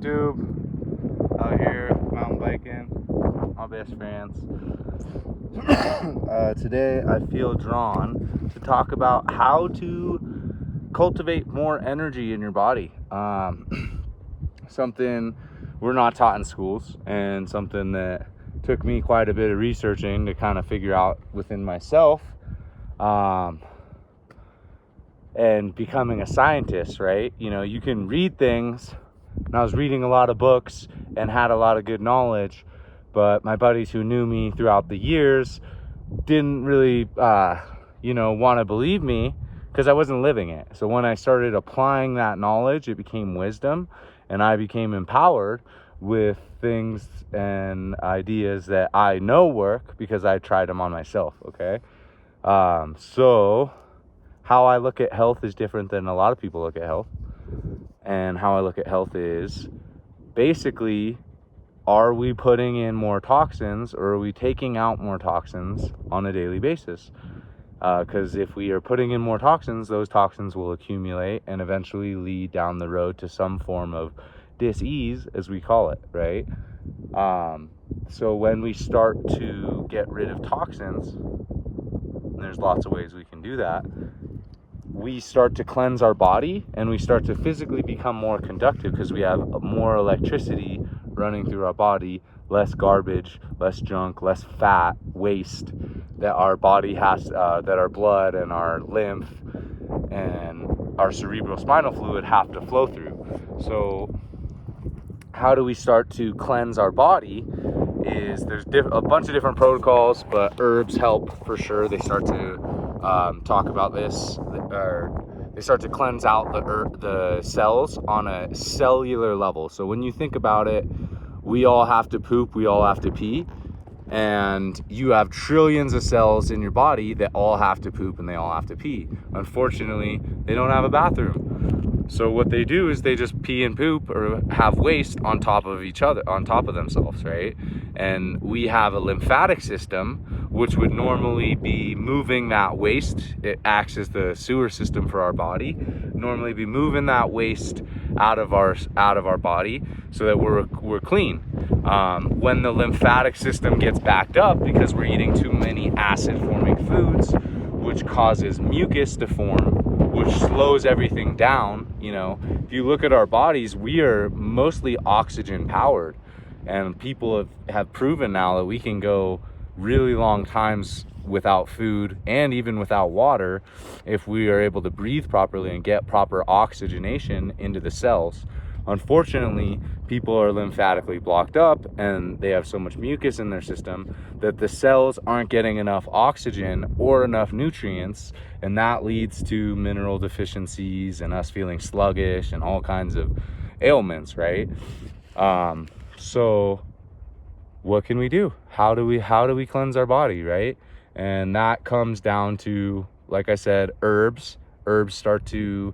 YouTube? Out here mountain biking, my best friends. Today I feel drawn to talk about how to cultivate more energy in your body. Something we're not taught in schools, and something that took me quite a bit of researching to kind of figure out within myself. And becoming a scientist, right? You know, you can read things, and I was reading a lot of books and had a lot of good knowledge, but my buddies who knew me throughout the years didn't really, want to believe me because I wasn't living it. So when I started applying that knowledge, it became wisdom, and I became empowered with things and ideas that I know work because I tried them on myself, okay? So how I look at health is different than a lot of people look at health. And how I look at health is basically, are we putting in more toxins or are we taking out more toxins on a daily basis? Because if we are putting in more toxins, those toxins will accumulate and eventually lead down the road to some form of dis-ease, as we call it, right? So when we start to get rid of toxins, and there's lots of ways we can do that, we start to cleanse our body and we start to physically become more conductive because we have more electricity running through our body, less garbage, less junk, less fat, waste that our body has, that our blood and our lymph and our cerebrospinal fluid have to flow through. So how do we start to cleanse our body? There's a bunch of different protocols, but herbs help for sure. They start to talk about this, or they start to cleanse out the cells on a cellular level. So when you think about it, we all have to poop, we all have to pee, and you have trillions of cells in your body that all have to poop and they all have to pee. Unfortunately, they don't have a bathroom. So what they do is they just pee and poop or have waste on top of each other, on top of themselves, right? And we have a lymphatic system, which would normally be moving that waste. It acts as the sewer system for our body. Normally be moving that waste out of our body so that we're clean. When the lymphatic system gets backed up because we're eating too many acid-forming foods, which causes mucus to form, which slows everything down. You know, if you look at our bodies, we are mostly oxygen powered, and people have proven now that we can go really long times without food and even without water if we are able to breathe properly and get proper oxygenation into the cells. Unfortunately, people are lymphatically blocked up and they have so much mucus in their system that the cells aren't getting enough oxygen or enough nutrients, and that leads to mineral deficiencies and us feeling sluggish and all kinds of ailments, right? So what can we do? How do we cleanse our body, right? And that comes down to, like I said, herbs. Herbs start to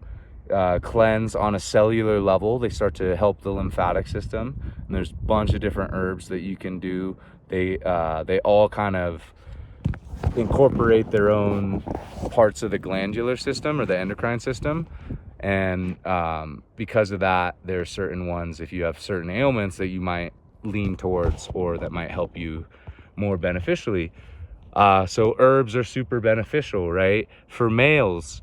cleanse on a cellular level. They start to help the lymphatic system, and there's a bunch of different herbs that you can do. They all kind of incorporate their own parts of the glandular system or the endocrine system, and because of that, there are certain ones, if you have certain ailments, that you might lean towards or that might help you more beneficially. So herbs are super beneficial, right? For males,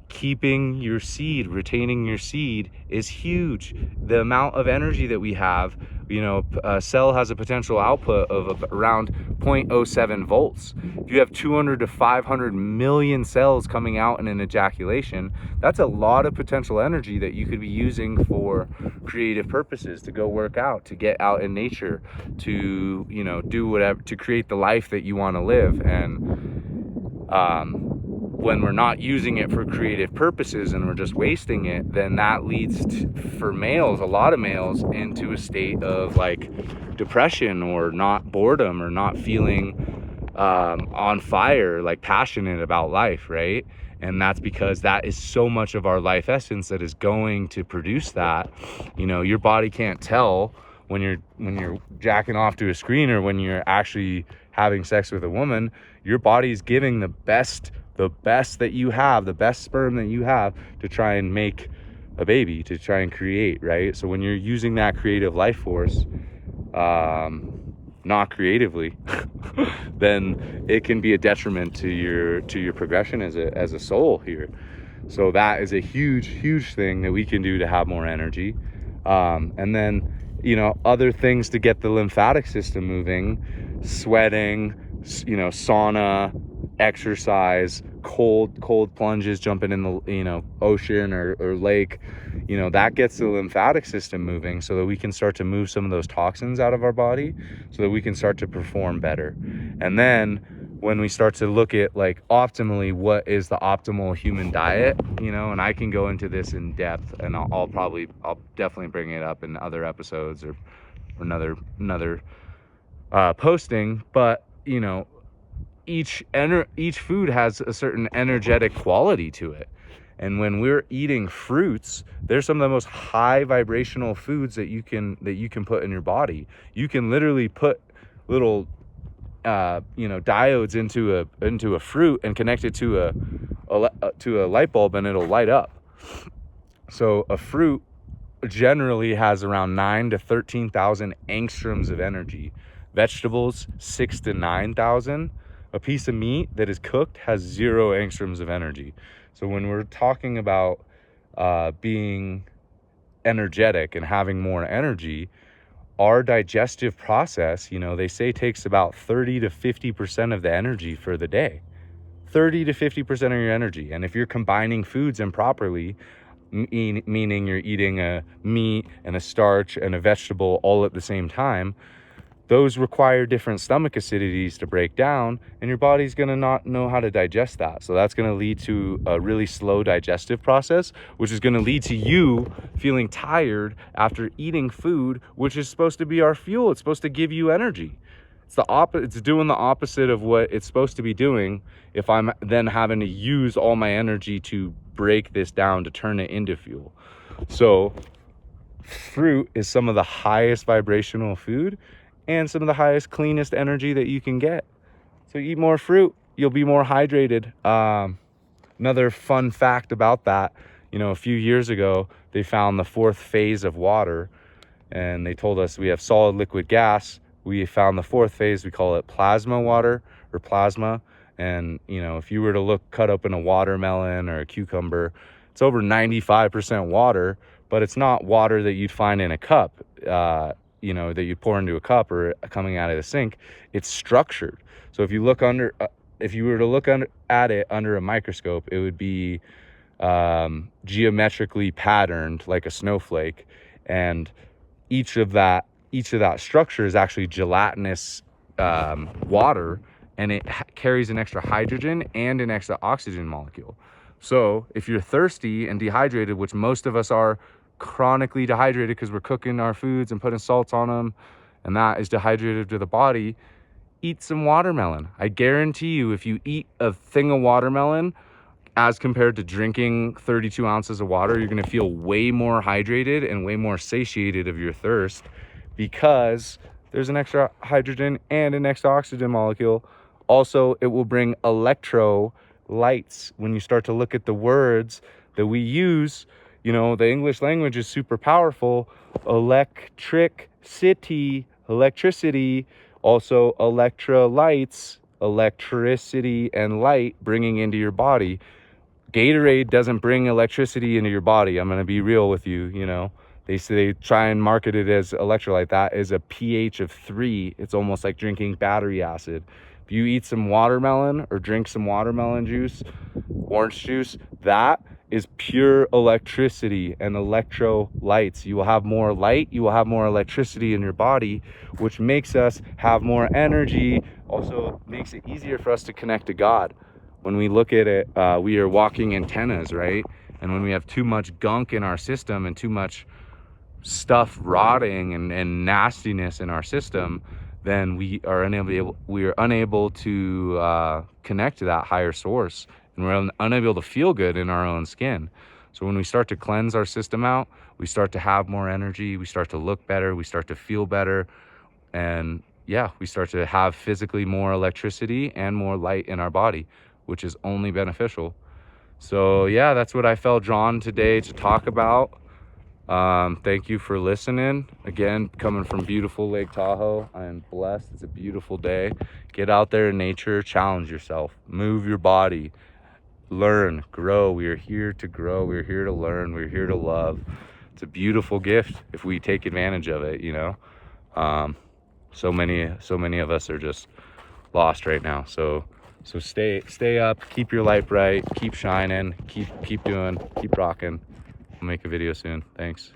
keeping your seed, retaining your seed is huge. The amount of energy that we have, a cell has a potential output of around 0.07 volts. If you have 200 to 500 million cells coming out in an ejaculation, that's a lot of potential energy that you could be using for creative purposes, to go work out, to get out in nature, to, do whatever, to create the life that you want to live. And when we're not using it for creative purposes and we're just wasting it, then that leads to, for males, a lot of males, into a state of like depression or not boredom or not feeling on fire, like passionate about life, right? And that's because that is so much of our life essence that is going to produce that. Your body can't tell when you're jacking off to a screen or when you're actually having sex with a woman. Your body's giving the best that you have, the best sperm that you have, to try and make a baby, to try and create, right? So when you're using that creative life force not creatively, then it can be a detriment to your progression as a soul here. So that is a huge thing that we can do to have more energy. And then, other things to get the lymphatic system moving: sweating, sauna, exercise, cold plunges, jumping in the ocean or lake. That gets the lymphatic system moving, so that we can start to move some of those toxins out of our body, so that we can start to perform better. And then when we start to look at, like, optimally, what is the optimal human diet, and I can go into this in depth, and I'll definitely bring it up in other episodes or another posting. But each food has a certain energetic quality to it. And when we're eating fruits, they're some of the most high vibrational foods that you can put in your body. You can literally put little diodes into a fruit and connect it to a light bulb, and it'll light up. So a fruit generally has around 9 to 13,000 angstroms of energy. Vegetables, 6 to 9,000. A piece of meat that is cooked has 0 angstroms of energy. So when we're talking about being energetic and having more energy, our digestive process, they say, takes about 30 to 50% of the energy for the day. 30 to 50% of your energy. And if you're combining foods improperly, meaning you're eating a meat and a starch and a vegetable all at the same time, those require different stomach acidities to break down, and your body's going to not know how to digest that. So that's going to lead to a really slow digestive process, which is going to lead to you feeling tired after eating food, which is supposed to be our fuel. It's supposed to give you energy. It's doing the opposite of what it's supposed to be doing if I'm then having to use all my energy to break this down to turn it into fuel. So fruit is some of the highest vibrational food and some of the highest, cleanest energy that you can get. So eat more fruit, you'll be more hydrated. Another fun fact about that, a few years ago, they found the 4th phase of water, and they told us we have solid, liquid, gas. We found the 4th phase. We call it plasma water, or plasma. And if you were to cut open a watermelon or a cucumber, it's over 95% water, but it's not water that you'd find in a cup, that you pour into a cup or coming out of the sink. It's structured. So if you were to look at it under a microscope, it would be geometrically patterned like a snowflake, and each of that structure is actually gelatinous water, and it carries an extra hydrogen and an extra oxygen molecule. So if you're thirsty and dehydrated, which most of us are chronically dehydrated because we're cooking our foods and putting salts on them, and that is dehydrated to the body, eat some watermelon. I guarantee you, if you eat a thing of watermelon as compared to drinking 32 ounces of water, you're going to feel way more hydrated and way more satiated of your thirst, because there's an extra hydrogen and an extra oxygen molecule. Also, it will bring electrolytes. When you start to look at the words that we use, the English language is super powerful. Electricity, also electrolytes, electricity and light bringing into your body. Gatorade doesn't bring electricity into your body. I'm going to be real with you. They say they try and market it as electrolyte. That is a pH of 3. It's almost like drinking battery acid. If you eat some watermelon or drink some watermelon juice, orange juice, that is pure electricity and electrolytes. You will have more light, you will have more electricity in your body, which makes us have more energy. Also makes it easier for us to connect to God. When we look at it, we are walking antennas, right? And when we have too much gunk in our system and too much stuff rotting and nastiness in our system, then we are unable to connect to that higher source, and we're unable to feel good in our own skin. So when we start to cleanse our system out, we start to have more energy, we start to look better, we start to feel better, and we start to have physically more electricity and more light in our body, which is only beneficial. So yeah, that's what I felt drawn today to talk about. Thank you for listening. Again, coming from beautiful Lake Tahoe, I am blessed. It's a beautiful day. Get out there in nature, challenge yourself, move your body, learn, grow. We are here to grow. We're here to learn. We're here to love. It's a beautiful gift if we take advantage of it, you know. So many of us are just lost right now. So stay up, keep your light bright, keep shining, keep rocking. I'll make a video soon. Thanks.